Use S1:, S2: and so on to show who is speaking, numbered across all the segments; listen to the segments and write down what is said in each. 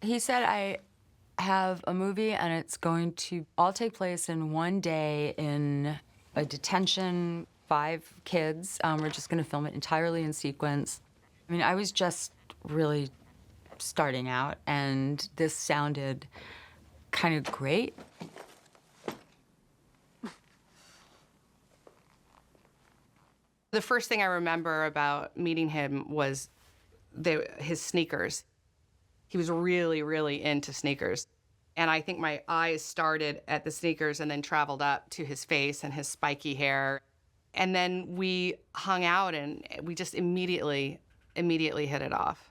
S1: He said, I have a movie and it's going to all take place in one day in a detention, 5 kids. We're just going to film it entirely in sequence. I mean, I was just really starting out, and this sounded kind of great.
S2: The first thing I remember about meeting him was his sneakers. He was really, really into sneakers. And I think my eyes started at the sneakers and then traveled up to his face and his spiky hair. And then we hung out and we just immediately hit it off.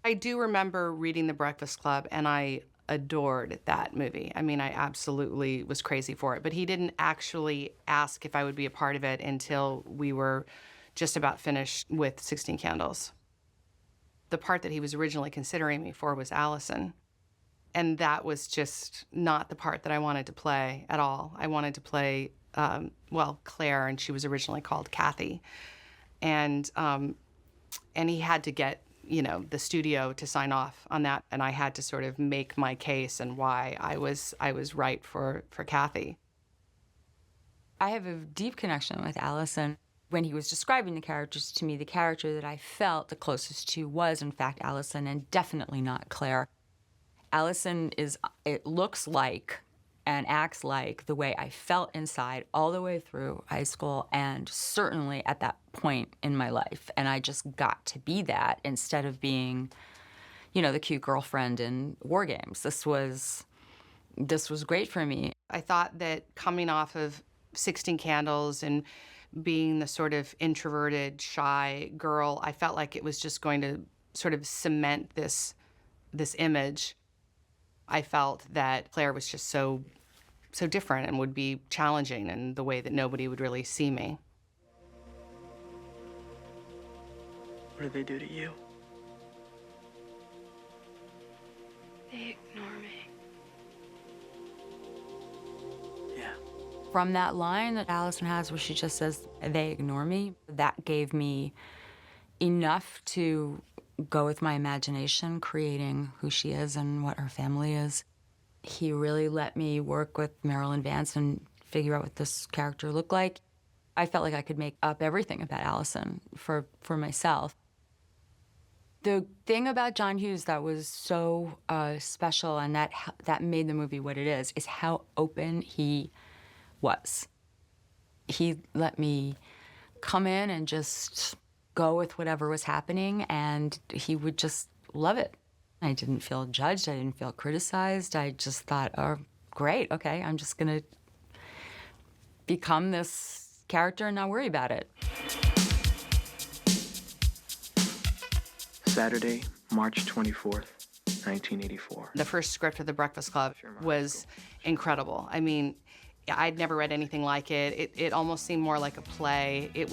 S2: I do remember reading The Breakfast Club, and I adored that movie. I mean, I absolutely was crazy for it. But he didn't actually ask if I would be a part of it until we were just about finished with 16 Candles. The part that he was originally considering me for was Allison. And that was just not the part that I wanted to play at all. I wanted to play, Claire, and she was originally called Kathy. And he had to get, the studio to sign off on that, and I had to sort of make my case and why I was right for Kathy.
S1: I have a deep connection with Allison. When he was describing the characters to me, the character that I felt the closest to was, in fact, Allison, and definitely not Claire. Allison it looks like and acts like the way I felt inside all the way through high school and certainly at that point in my life. And I just got to be that instead of being, the cute girlfriend in War Games. This was great for me.
S2: I thought that coming off of 16 Candles and being the sort of introverted, shy girl, I felt like it was just going to sort of cement this image. I felt that Claire was just so different and would be challenging in the way that nobody would really see me.
S3: What did they do to you?
S4: They ignore me.
S3: Yeah.
S1: From that line that Allison has where she just says, "They ignore me," that gave me enough to go with my imagination, creating who she is and what her family is. He really let me work with Marilyn Vance and figure out what this character looked like. I felt like I could make up everything about Allison for myself. The thing about John Hughes that was so special and that made the movie what it is how open he was. He let me come in and just go with whatever was happening, and he would just love it. I didn't feel judged. I didn't feel criticized. I just thought, oh, great, okay, I'm just going to become this character and not worry about it.
S3: Saturday, March 24th, 1984.
S2: The first script of The Breakfast Club was incredible. I mean, I'd never read anything like it. It almost seemed more like a play. It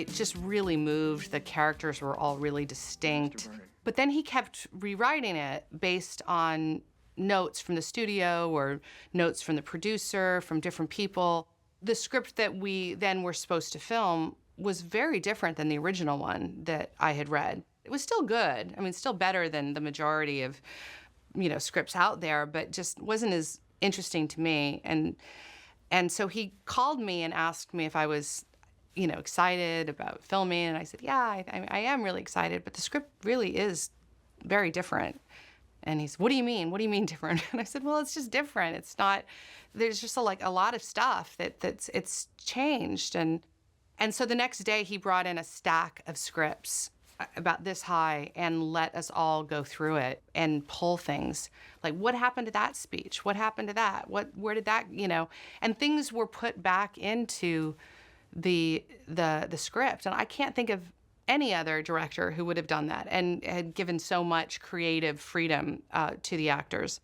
S2: just really moved. The characters were all really distinct. But then he kept rewriting it based on notes from the studio or notes from the producer, from different people. The script that we then were supposed to film was very different than the original one that I had read. It was still good. I mean, still better than the majority of, scripts out there, but just wasn't as interesting to me. And so he called me and asked me if I was, excited about filming. And I said, yeah, I am really excited, but the script really is very different. And he said, what do you mean? What do you mean different? And I said, well, it's just different. It's not, there's just a lot of stuff it's changed. And so the next day he brought in a stack of scripts about this high and let us all go through it and pull things. Like, what happened to that speech? What happened to that? Where did that, and things were put back into the script. And I can't think of any other director who would have done that and had given so much creative freedom to the actors.